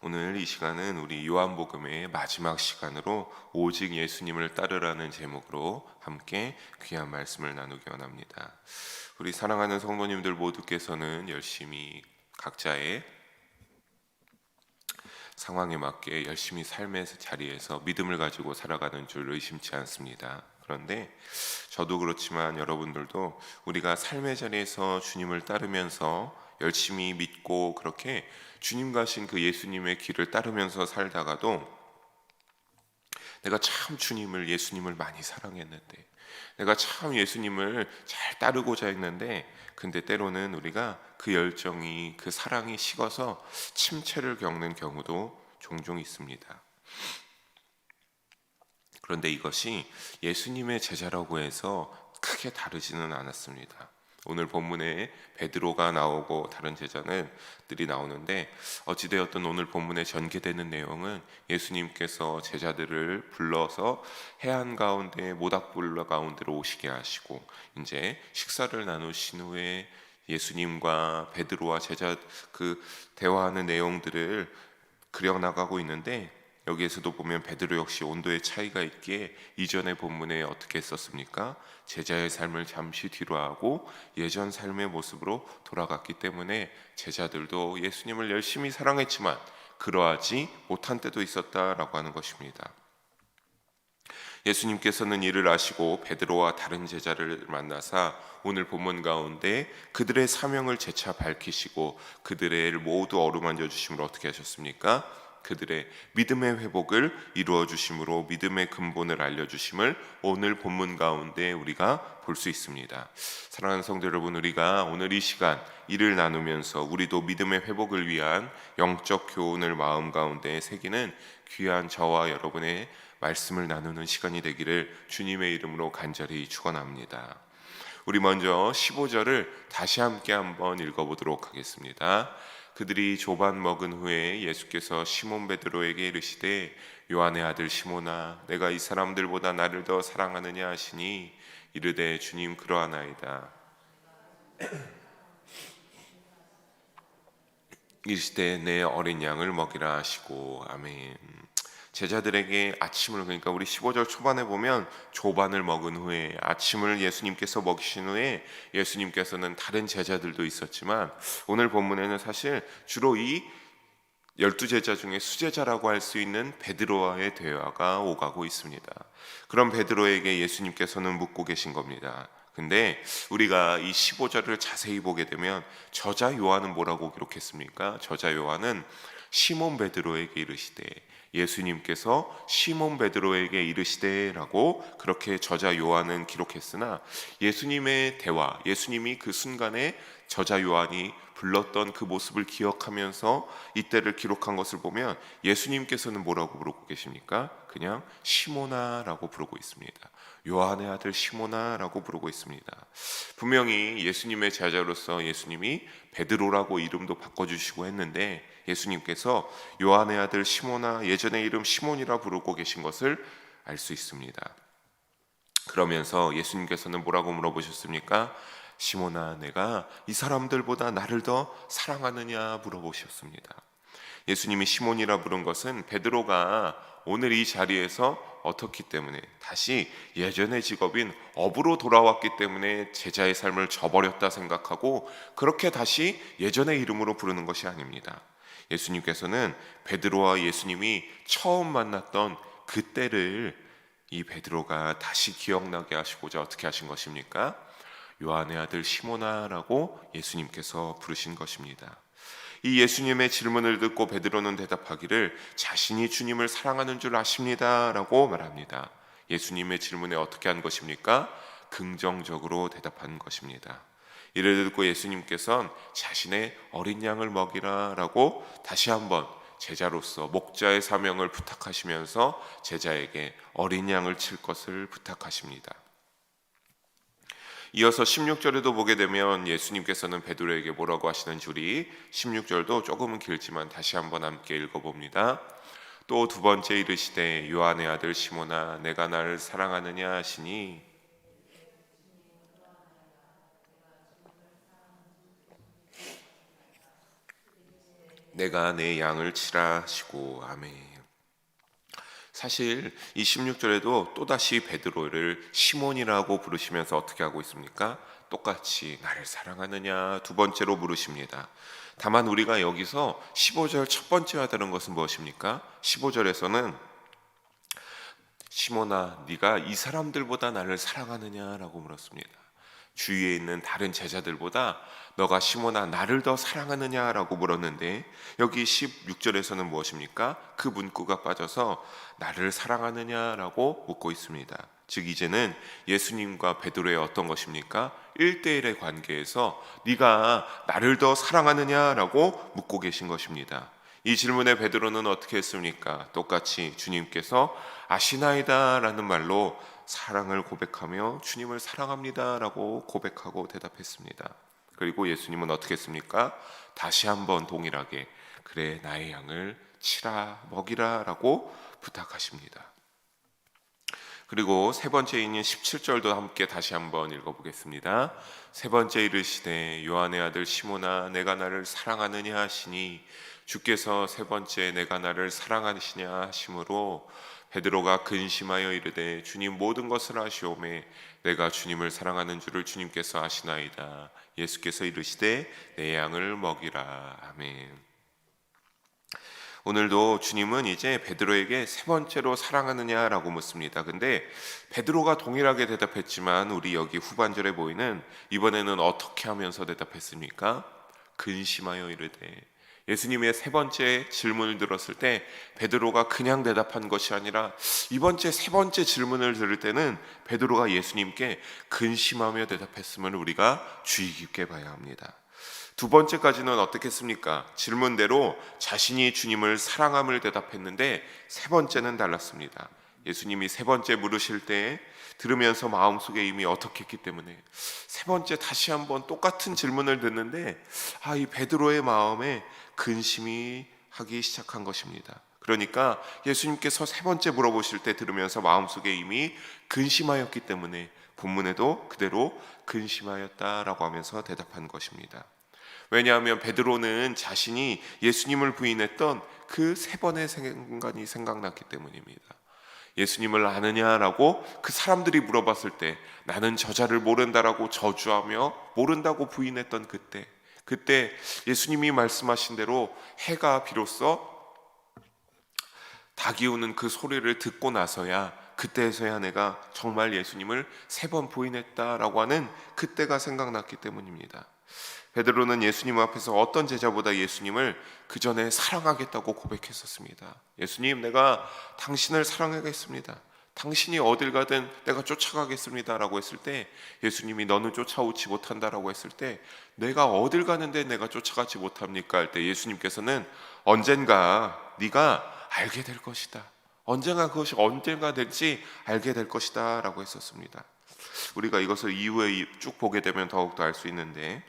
오늘 이 시간은 우리 요한복음의 마지막 시간으로 오직 예수님을 따르라는 제목으로 함께 귀한 말씀을 나누기 원합니다. 우리 사랑하는 성도님들 모두께서는 열심히 각자의 상황에 맞게 열심히 삶의 자리에서 믿음을 가지고 살아가는 줄 의심치 않습니다. 그런데 저도 그렇지만 여러분들도 우리가 삶의 자리에서 주님을 따르면서 열심히 믿고 그렇게 주님 가신 그 예수님의 길을 따르면서 살다가도 내가 참 예수님을 많이 사랑했는데, 내가 참 예수님을 잘 따르고자 했는데, 근데 때로는 우리가 그 열정이, 그 사랑이 식어서 침체를 겪는 경우도 종종 있습니다. 그런데 이것이 예수님의 제자라고 해서 크게 다르지는 않았습니다. 오늘 본문에 베드로가 나오고 다른 제자들이 나오는데, 어찌되었든 오늘 본문에 전개되는 내용은 예수님께서 제자들을 불러서 해안 가운데 모닥불 가운데로 오시게 하시고 이제 식사를 나누신 후에 예수님과 베드로와 제자 그 대화하는 내용들을 그려나가고 있는데, 여기에서도 보면 베드로 역시 온도의 차이가 있기에 이전의 본문에 어떻게 했었습니까? 제자의 삶을 잠시 뒤로 하고 예전 삶의 모습으로 돌아갔기 때문에 제자들도 예수님을 열심히 사랑했지만 그러하지 못한 때도 있었다라고 하는 것입니다. 예수님께서는 이를 아시고 베드로와 다른 제자를 만나사 오늘 본문 가운데 그들의 사명을 재차 밝히시고 그들의 애를 모두 어루만져 주심으로 어떻게 하셨습니까? 그들의 믿음의 회복을 이루어 주심으로 믿음의 근본을 알려주심을 오늘 본문 가운데 우리가 볼 수 있습니다. 사랑하는 성도 여러분, 우리가 오늘 이 시간 일을 나누면서 우리도 믿음의 회복을 위한 영적 교훈을 마음 가운데 새기는 귀한 저와 여러분의 말씀을 나누는 시간이 되기를 주님의 이름으로 간절히 축원합니다. 우리 먼저 15절을 다시 함께 한번 읽어보도록 하겠습니다. 그들이 조반 먹은 후에 예수께서 시몬 베드로에게 이르시되 요한의 아들 시몬아 내가 이 사람들보다 나를 더 사랑하느냐 하시니 이르되 주님 그러하나이다. 이르시되 내 어린 양을 먹이라 하시고 아멘. 제자들에게 아침을, 그러니까 우리 15절 초반에 보면 조반을 먹은 후에 아침을 예수님께서 먹이신 후에 예수님께서는 다른 제자들도 있었지만 오늘 본문에는 사실 주로 이 12제자 중에 수제자라고 할 수 있는 베드로와의 대화가 오가고 있습니다. 그런 베드로에게 예수님께서는 묻고 계신 겁니다. 근데 우리가 이 15절을 자세히 보게 되면 저자 요한은 뭐라고 기록했습니까? 저자 요한은 시몬 베드로에게 이르시되, 예수님께서 시몬 베드로에게 이르시되라고 그렇게 저자 요한은 기록했으나 예수님의 대화, 예수님이 그 순간에 저자 요한이 불렀던 그 모습을 기억하면서 이때를 기록한 것을 보면 예수님께서는 뭐라고 부르고 계십니까? 그냥 시몬아라고 부르고 있습니다. 요한의 아들 시몬아라고 부르고 있습니다. 분명히 예수님의 제자로서 예수님이 베드로라고 이름도 바꿔주시고 했는데 예수님께서 요한의 아들 시몬아, 예전의 이름 시몬이라 부르고 계신 것을 알 수 있습니다. 그러면서 예수님께서는 뭐라고 물어보셨습니까? 시몬아, 내가 이 사람들보다 나를 더 사랑하느냐 물어보셨습니다. 예수님이 시몬이라 부른 것은 베드로가 오늘 이 자리에서 어떻기 때문에 다시 예전의 직업인 어부로 돌아왔기 때문에 제자의 삶을 저버렸다 생각하고 그렇게 다시 예전의 이름으로 부르는 것이 아닙니다. 예수님께서는 베드로와 예수님이 처음 만났던 그때를 이 베드로가 다시 기억나게 하시고자 어떻게 하신 것입니까? 요한의 아들 시몬아라고 예수님께서 부르신 것입니다. 이 예수님의 질문을 듣고 베드로는 대답하기를 자신이 주님을 사랑하는 줄 아십니다 라고 말합니다. 예수님의 질문에 어떻게 한 것입니까? 긍정적으로 대답한 것입니다. 이를 듣고 예수님께서는 자신의 어린 양을 먹이라 라고 다시 한번 제자로서 목자의 사명을 부탁하시면서 제자에게 어린 양을 칠 것을 부탁하십니다. 이어서 16절에도 보게 되면 예수님께서는 베드로에게 뭐라고 하시는지 우리 16절도 조금은 길지만 다시 한번 함께 읽어봅니다. 또 두 번째 이르시되 요한의 아들 시몬아 내가 나를 사랑하느냐 하시니 내가 내 양을 치라 하시고. 아멘. 사실 이 16절에도 또다시 베드로를 시몬이라고 부르시면서 어떻게 하고 있습니까? 똑같이 나를 사랑하느냐 두 번째로 물으십니다. 다만 우리가 여기서 15절 첫 번째 하다는 것은 무엇입니까? 15절에서는 시몬아 네가 이 사람들보다 나를 사랑하느냐라고 물었습니다. 주위에 있는 다른 제자들보다 너가 시몬아 나를 더 사랑하느냐라고 물었는데, 여기 16절에서는 무엇입니까? 그 문구가 빠져서 나를 사랑하느냐라고 묻고 있습니다. 즉 이제는 예수님과 베드로의 어떤 것입니까? 1대1의 관계에서 네가 나를 더 사랑하느냐라고 묻고 계신 것입니다. 이 질문에 베드로는 어떻게 했습니까? 똑같이 주님께서 아시나이다 라는 말로 사랑을 고백하며 주님을 사랑합니다 라고 고백하고 대답했습니다. 그리고 예수님은 어떻게 했습니까? 다시 한번 동일하게 그래 나의 양을 치라 먹이라 라고 부탁하십니다. 그리고 세 번째인 17절도 함께 다시 한번 읽어보겠습니다. 세 번째 이르시되 요한의 아들 시몬아 내가 나를 사랑하느냐 하시니 주께서 세 번째 내가 나를 사랑하시냐 하심으로 베드로가 근심하여 이르되 주님 모든 것을 아시오매 내가 주님을 사랑하는 줄을 주님께서 아시나이다. 예수께서 이르시되 내 양을 먹이라. 아멘. 오늘도 주님은 이제 베드로에게 세 번째로 사랑하느냐라고 묻습니다. 근데 베드로가 동일하게 대답했지만 우리 여기 후반절에 보이는 이번에는 어떻게 하면서 대답했습니까? 근심하여 이르되. 예수님의 세 번째 질문을 들었을 때 베드로가 그냥 대답한 것이 아니라 세 번째 질문을 들을 때는 베드로가 예수님께 근심하며 대답했음을 우리가 주의 깊게 봐야 합니다. 두 번째까지는 어떻겠습니까? 질문대로 자신이 주님을 사랑함을 대답했는데 세 번째는 달랐습니다. 예수님이 세 번째 물으실 때 들으면서 마음속에 이미 어떻게 했기 때문에 세 번째 다시 한번 똑같은 질문을 듣는데 이 베드로의 마음에 근심이 하기 시작한 것입니다. 그러니까 예수님께서 세 번째 물어보실 때 들으면서 마음속에 이미 근심하였기 때문에 본문에도 그대로 근심하였다라고 하면서 대답한 것입니다. 왜냐하면 베드로는 자신이 예수님을 부인했던 그 세 번의 순간이 생각났기 때문입니다. 예수님을 아느냐라고 그 사람들이 물어봤을 때 나는 저자를 모른다라고 저주하며 모른다고 부인했던 그때 예수님이 말씀하신 대로 해가 비로소 닭이 우는 그 소리를 듣고 나서야 그때에서야 내가 정말 예수님을 세 번 부인했다라고 하는 그때가 생각났기 때문입니다. 베드로는 예수님 앞에서 어떤 제자보다 예수님을 그 전에 사랑하겠다고 고백했었습니다. 예수님, 내가 당신을 사랑하겠습니다. 당신이 어딜 가든 내가 쫓아가겠습니다 라고 했을 때 예수님이 너는 쫓아오지 못한다라고 했을 때 내가 어딜 가는데 내가 쫓아가지 못합니까? 할 때 예수님께서는 언젠가 네가 알게 될 것이다. 그것이 언젠가 될지 알게 될 것이다 라고 했었습니다. 우리가 이것을 이후에 쭉 보게 되면 더욱더 알 수 있는데,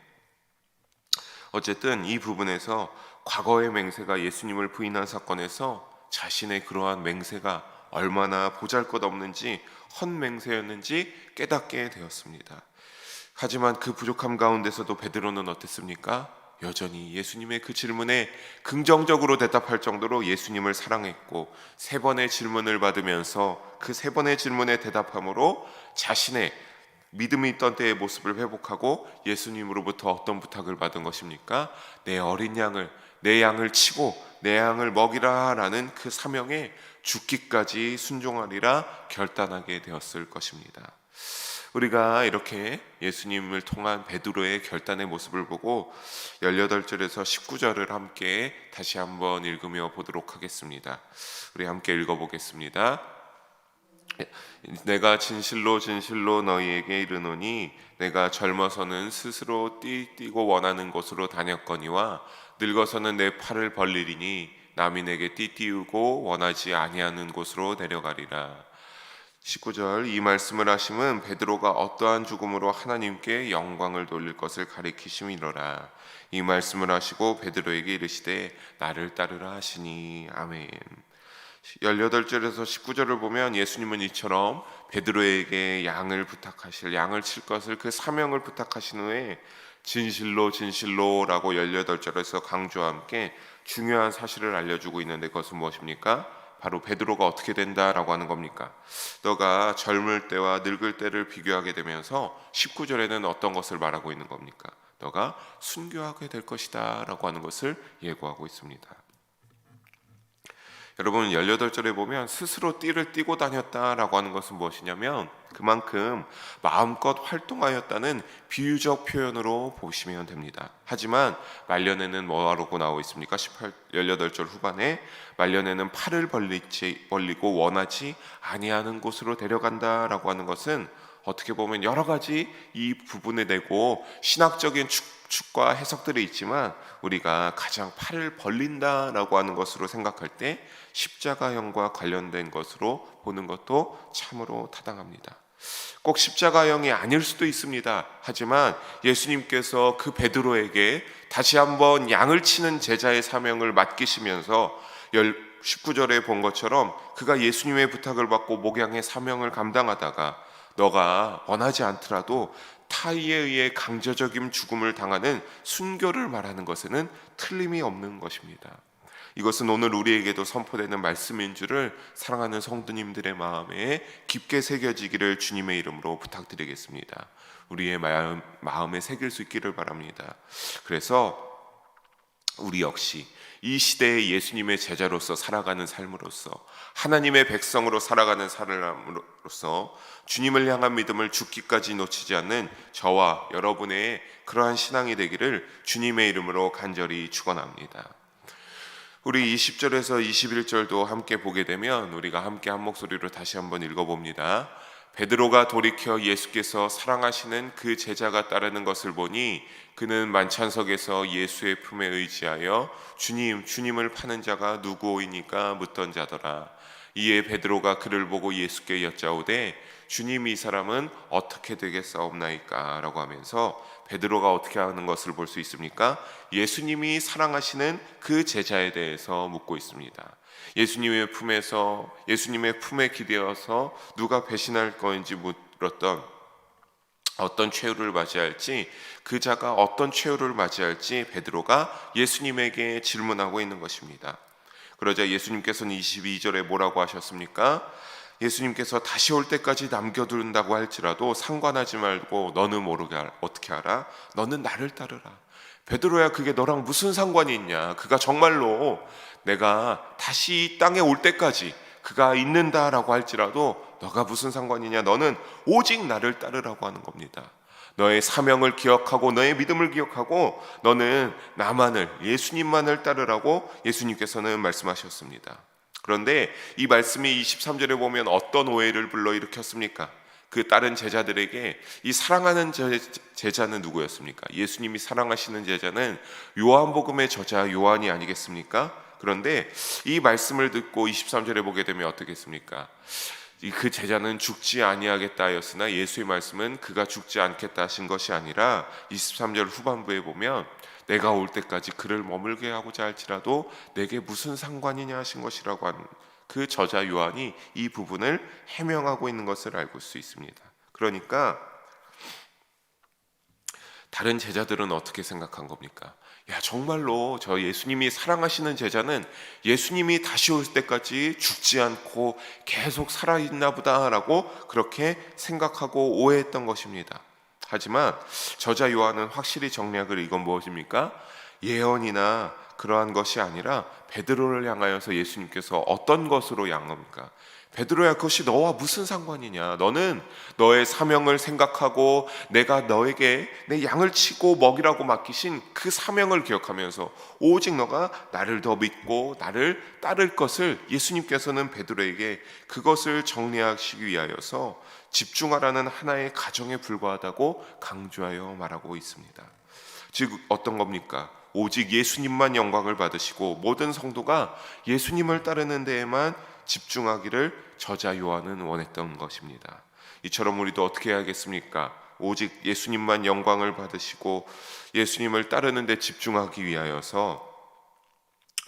어쨌든 이 부분에서 과거의 맹세가 예수님을 부인한 사건에서 자신의 그러한 맹세가 얼마나 보잘것없는지 헛맹세였는지 깨닫게 되었습니다. 하지만 그 부족함 가운데서도 베드로는 어땠습니까? 여전히 예수님의 그 질문에 긍정적으로 대답할 정도로 예수님을 사랑했고 세 번의 질문을 받으면서 그 세 번의 질문에 대답함으로 자신의 믿음이 있던 때의 모습을 회복하고 예수님으로부터 어떤 부탁을 받은 것입니까? 내 어린 양을, 내 양을 치고 내 양을 먹이라 라는 그 사명에 죽기까지 순종하리라 결단하게 되었을 것입니다. 우리가 이렇게 예수님을 통한 베드로의 결단의 모습을 보고 18절에서 19절을 함께 다시 한번 읽으며 보도록 하겠습니다. 우리 함께 읽어보겠습니다. 내가 진실로 진실로 너희에게 이르노니 내가 젊어서는 스스로 뛰고 원하는 곳으로 다녔거니와 늙어서는 내 팔을 벌리리니 남이 내게 띠띠우고 원하지 아니하는 곳으로 내려가리라. 19절 이 말씀을 하심은 베드로가 어떠한 죽음으로 하나님께 영광을 돌릴 것을 가리키심이로라. 이 말씀을 하시고 베드로에게 이르시되 나를 따르라 하시니. 아멘. 18절에서 19절을 보면 예수님은 이처럼 베드로에게 양을 칠 것을 그 사명을 부탁하신 후에 진실로 진실로 라고 18절에서 강조와 함께 중요한 사실을 알려주고 있는데 그것은 무엇입니까? 바로 베드로가 어떻게 된다라고 하는 겁니까? 너가 젊을 때와 늙을 때를 비교하게 되면서 19절에는 어떤 것을 말하고 있는 겁니까? 너가 순교하게 될 것이다 라고 하는 것을 예고하고 있습니다. 여러분 18절에 보면 스스로 띠를 띠고 다녔다라고 하는 것은 무엇이냐면 그만큼 마음껏 활동하였다는 비유적 표현으로 보시면 됩니다. 하지만 말년에는 뭐라고 나오고 있습니까? 18절 후반에 말년에는 팔을 벌리고 원하지 아니하는 곳으로 데려간다라고 하는 것은 어떻게 보면 여러 가지 이 부분에 대고 신학적인 축과 해석들이 있지만 우리가 가장 팔을 벌린다라고 하는 것으로 생각할 때 십자가형과 관련된 것으로 보는 것도 참으로 타당합니다. 꼭 십자가형이 아닐 수도 있습니다. 하지만 예수님께서 그 베드로에게 다시 한번 양을 치는 제자의 사명을 맡기시면서 19절에 본 것처럼 그가 예수님의 부탁을 받고 목양의 사명을 감당하다가 너가 원하지 않더라도 타의에 의해 강제적인 죽음을 당하는 순교를 말하는 것에는 틀림이 없는 것입니다. 이것은 오늘 우리에게도 선포되는 말씀인 줄을 사랑하는 성도님들의 마음에 깊게 새겨지기를 주님의 이름으로 부탁드리겠습니다. 우리의 마음에 새길 수 있기를 바랍니다. 그래서 우리 역시 이 시대의 예수님의 제자로서 살아가는 삶으로서 하나님의 백성으로 살아가는 삶으로서 주님을 향한 믿음을 죽기까지 놓치지 않는 저와 여러분의 그러한 신앙이 되기를 주님의 이름으로 간절히 축원합니다. 우리 20절에서 21절도 함께 보게 되면 우리가 함께 한 목소리로 다시 한번 읽어봅니다. 베드로가 돌이켜 예수께서 사랑하시는 그 제자가 따르는 것을 보니 그는 만찬석에서 예수의 품에 의지하여 주님을 파는 자가 누구오이니까 묻던 자더라. 이에 베드로가 그를 보고 예수께 여짜오되 주님, 이 사람은 어떻게 되겠사옵나이까? 라고 하면서 베드로가 어떻게 하는 것을 볼 수 있습니까? 예수님이 사랑하시는 그 제자에 대해서 묻고 있습니다. 예수님의 품에 기대어서 누가 배신할 거인지 물었던 어떤 최후를 맞이할지, 그 자가 어떤 최후를 맞이할지 베드로가 예수님에게 질문하고 있는 것입니다. 그러자 예수님께서는 22절에 뭐라고 하셨습니까? 예수님께서 다시 올 때까지 남겨둔다고 할지라도 상관하지 말고 너는 모르게 어떻게 알아? 너는 나를 따르라. 베드로야, 그게 너랑 무슨 상관이 있냐? 그가 정말로 내가 다시 이 땅에 올 때까지 그가 있는다라고 할지라도 너가 무슨 상관이냐? 너는 오직 나를 따르라고 하는 겁니다. 너의 사명을 기억하고 너의 믿음을 기억하고 너는 나만을, 예수님만을 따르라고 예수님께서는 말씀하셨습니다. 그런데 이 말씀이 23절에 보면 어떤 오해를 불러일으켰습니까? 그 다른 제자들에게 이 사랑하는 제자는 누구였습니까? 예수님이 사랑하시는 제자는 요한복음의 저자 요한이 아니겠습니까? 그런데 이 말씀을 듣고 23절에 보게 되면 어떻겠습니까? 그 제자는 죽지 아니하겠다 하였으나 예수의 말씀은 그가 죽지 않겠다 하신 것이 아니라 23절 후반부에 보면 내가 올 때까지 그를 머물게 하고자 할지라도 내게 무슨 상관이냐 하신 것이라고 하는 그 저자 요한이 이 부분을 해명하고 있는 것을 알 수 있습니다. 그러니까 다른 제자들은 어떻게 생각한 겁니까? 야, 정말로 저 예수님이 사랑하시는 제자는 예수님이 다시 올 때까지 죽지 않고 계속 살아있나 보다라고 그렇게 생각하고 오해했던 것입니다. 하지만 저자 요한은 확실히 정리하기를 이건 무엇입니까? 예언이나 그러한 것이 아니라 베드로를 향하여서 예수님께서 어떤 것으로 향합니까? 베드로야, 그것이 너와 무슨 상관이냐? 너는 너의 사명을 생각하고 내가 너에게 내 양을 치고 먹이라고 맡기신 그 사명을 기억하면서 오직 너가 나를 더 믿고 나를 따를 것을 예수님께서는 베드로에게 그것을 정리하시기 위하여서 집중하라는 하나의 가정에 불과하다고 강조하여 말하고 있습니다. 즉 어떤 겁니까? 오직 예수님만 영광을 받으시고 모든 성도가 예수님을 따르는 데에만 집중하기를 저자 요한은 원했던 것입니다. 이처럼 우리도 어떻게 해야겠습니까? 오직 예수님만 영광을 받으시고 예수님을 따르는 데 집중하기 위하여서,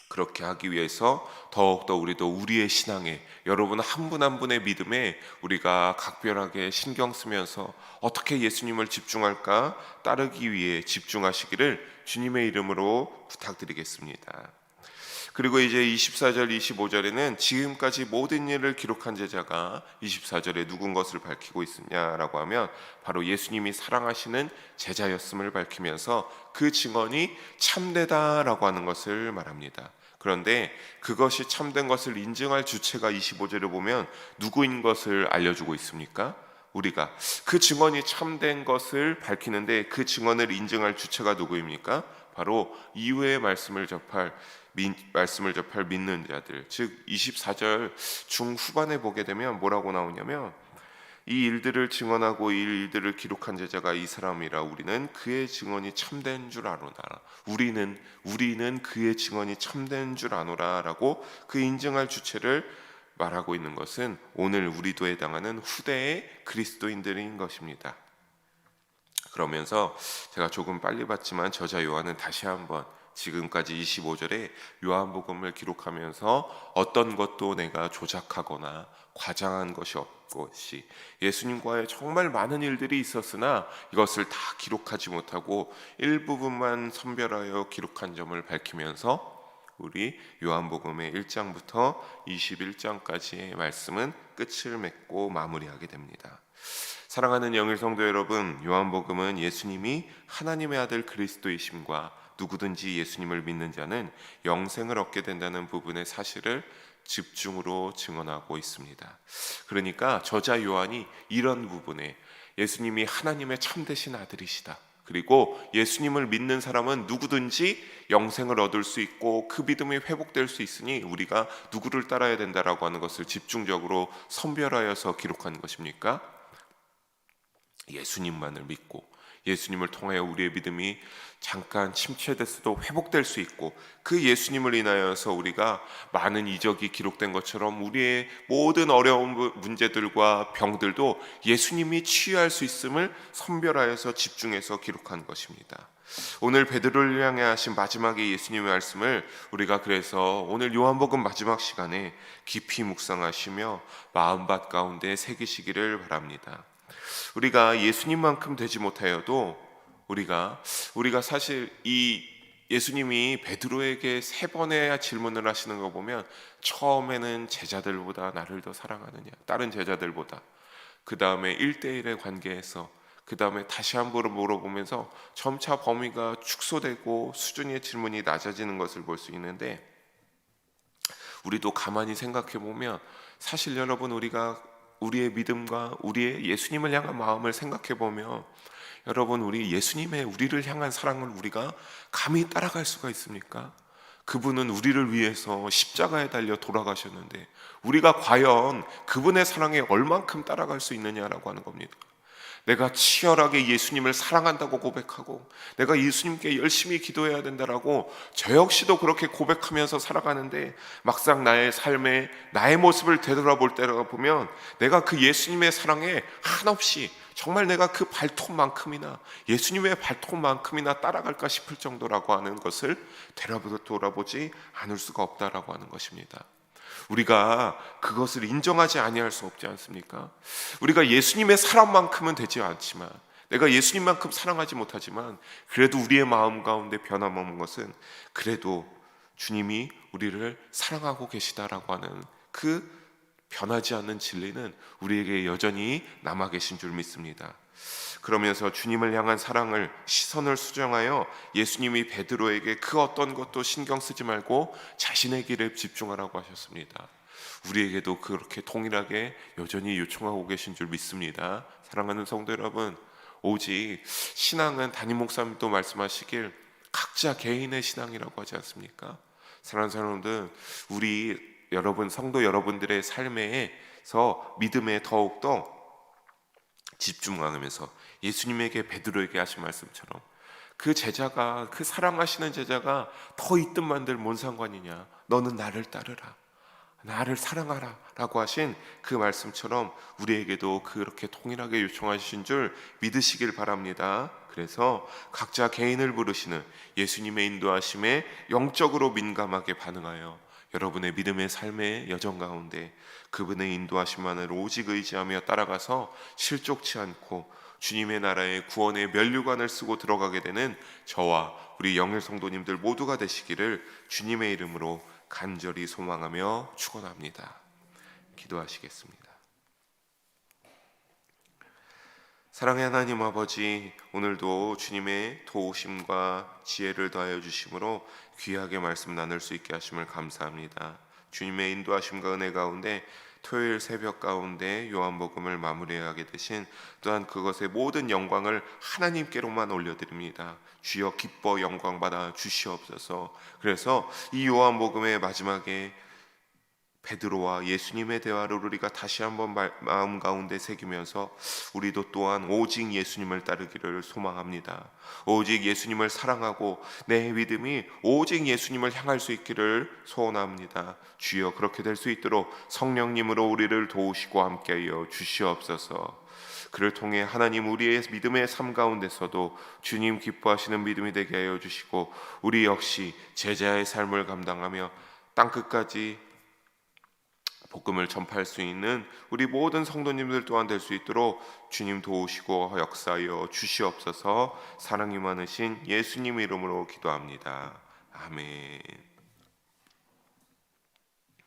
그렇게 하기 위해서 더욱더 우리도 우리의 신앙에, 여러분 한 분 한 분의 믿음에 우리가 각별하게 신경 쓰면서 어떻게 예수님을 집중할까 따르기 위해 집중하시기를 주님의 이름으로 부탁드리겠습니다. 그리고 이제 24절 25절에는 지금까지 모든 일을 기록한 제자가 24절에 누군 것을 밝히고 있느냐라고 하면 바로 예수님이 사랑하시는 제자였음을 밝히면서 그 증언이 참되다라고 하는 것을 말합니다. 그런데 그것이 참된 것을 인증할 주체가 25절에 보면 누구인 것을 알려주고 있습니까? 우리가 그 증언이 참된 것을 밝히는데 그 증언을 인증할 주체가 누구입니까? 바로 이후의 말씀을 접할 믿는 자들, 즉 24절 중후반에 보게 되면 뭐라고 나오냐면 이 일들을 증언하고 이 일들을 기록한 제자가 이 사람이라 우리는 그의 증언이 참된 줄 아노라. 우리는 그의 증언이 참된 줄 아노라라고 그 인정할 주체를 말하고 있는 것은 오늘 우리도 해당하는 후대의 그리스도인들인 것입니다. 그러면서 제가 조금 빨리 봤지만 저자 요한은 다시 한번 지금까지 25절에 요한복음을 기록하면서 어떤 것도 내가 조작하거나 과장한 것이 없고 예수님과의 정말 많은 일들이 있었으나 이것을 다 기록하지 못하고 일부분만 선별하여 기록한 점을 밝히면서 우리 요한복음의 1장부터 21장까지의 말씀은 끝을 맺고 마무리하게 됩니다. 사랑하는 영일 성도 여러분, 요한복음은 예수님이 하나님의 아들 그리스도이심과 누구든지 예수님을 믿는 자는 영생을 얻게 된다는 부분의 사실을 집중으로 증언하고 있습니다. 그러니까 저자 요한이 이런 부분에 예수님이 하나님의 참되신 아들이시다, 그리고 예수님을 믿는 사람은 누구든지 영생을 얻을 수 있고 그 믿음이 회복될 수 있으니 우리가 누구를 따라야 된다라고 하는 것을 집중적으로 선별하여서 기록한 것입니까? 예수님만을 믿고 예수님을 통하여 우리의 믿음이 잠깐 침체됐어도 회복될 수 있고 그 예수님을 인하여서 우리가 많은 이적이 기록된 것처럼 우리의 모든 어려운 문제들과 병들도 예수님이 치유할 수 있음을 선별하여서 집중해서 기록한 것입니다. 오늘 베드로를 향해 하신 마지막의 예수님의 말씀을 우리가 그래서 오늘 요한복음 마지막 시간에 깊이 묵상하시며 마음밭 가운데 새기시기를 바랍니다. 우리가 예수님만큼 되지 못하여도 우리가 사실 이 예수님이 베드로에게 3번의 질문을 하시는 거 보면 처음에는 제자들보다 나를 더 사랑하느냐, 다른 제자들보다, 그 다음에 1대1의 관계에서, 그 다음에 다시 한 번 물어보면서 점차 범위가 축소되고 수준의 질문이 낮아지는 것을 볼 수 있는데, 우리도 가만히 생각해 보면 사실 여러분 우리가 우리의 믿음과 우리의 예수님을 향한 마음을 생각해 보면 여러분 우리 예수님의 우리를 향한 사랑을 우리가 감히 따라갈 수가 있습니까? 그분은 우리를 위해서 십자가에 달려 돌아가셨는데 우리가 과연 그분의 사랑에 얼만큼 따라갈 수 있느냐라고 하는 겁니다. 내가 치열하게 예수님을 사랑한다고 고백하고 내가 예수님께 열심히 기도해야 된다라고 저 역시도 그렇게 고백하면서 살아가는데 막상 나의 삶에 나의 모습을 되돌아볼 때가 보면 내가 그 예수님의 사랑에 한없이 정말 내가 그 발톱만큼이나 예수님의 발톱만큼이나 따라갈까 싶을 정도라고 하는 것을 되돌아보지 않을 수가 없다라고 하는 것입니다. 우리가 그것을 인정하지 아니할 수 없지 않습니까? 우리가 예수님의 사랑만큼은 되지 않지만, 내가 예수님만큼 사랑하지 못하지만 그래도 우리의 마음 가운데 변함없는 것은 그래도 주님이 우리를 사랑하고 계시다라고 하는 그 변하지 않는 진리는 우리에게 여전히 남아 계신 줄 믿습니다. 그러면서 주님을 향한 사랑을 시선을 수정하여 예수님이 베드로에게 그 어떤 것도 신경 쓰지 말고 자신의 길에 집중하라고 하셨습니다. 우리에게도 그렇게 동일하게 여전히 요청하고 계신 줄 믿습니다. 사랑하는 성도 여러분, 오직 신앙은 담임 목사님도 말씀하시길 각자 개인의 신앙이라고 하지 않습니까? 사랑하는 사람들, 우리 여러분 성도 여러분들의 삶에서 믿음에 더욱더 집중하면서 예수님에게 베드로에게 하신 말씀처럼 그 제자가, 그 사랑하시는 제자가 더 있든 만들 뭔 상관이냐, 너는 나를 따르라, 나를 사랑하라 라고 하신 그 말씀처럼 우리에게도 그렇게 동일하게 요청하신 줄 믿으시길 바랍니다. 그래서 각자 개인을 부르시는 예수님의 인도하심에 영적으로 민감하게 반응하여 여러분의 믿음의 삶의 여정 가운데 그분의 인도하심만을 오직 의지하며 따라가서 실족치 않고 주님의 나라의 구원의 면류관을 쓰고 들어가게 되는 저와 우리 영일 성도님들 모두가 되시기를 주님의 이름으로 간절히 소망하며 축원합니다. 기도하시겠습니다. 사랑의 하나님 아버지, 오늘도 주님의 도우심과 지혜를 더하여 주심으로 귀하게 말씀 나눌 수 있게 하심을 감사합니다. 주님의 인도하심과 은혜 가운데 토요일 새벽 가운데 요한복음을 마무리하게 되신 또한 그것의 모든 영광을 하나님께로만 올려드립니다. 주여 기뻐 영광 받아 주시옵소서. 그래서 이 요한복음의 마지막에 베드로와 예수님의 대화를 우리가 다시 한번 마음 가운데 새기면서 우리도 또한 오직 예수님을 따르기를 소망합니다. 오직 예수님을 사랑하고 내 믿음이 오직 예수님을 향할 수 있기를 소원합니다. 주여 그렇게 될 수 있도록 성령님으로 우리를 도우시고 함께하여 주시옵소서. 그를 통해 하나님 우리의 믿음의 삶 가운데서도 주님 기뻐하시는 믿음이 되게 하여 주시고 우리 역시 제자의 삶을 감당하며 땅끝까지 복음을 전파할 수 있는 우리 모든 성도님들 또한 될 수 있도록 주님 도우시고 역사하여 주시옵소서. 사랑이 많으신 예수님 이름으로 기도합니다. 아멘.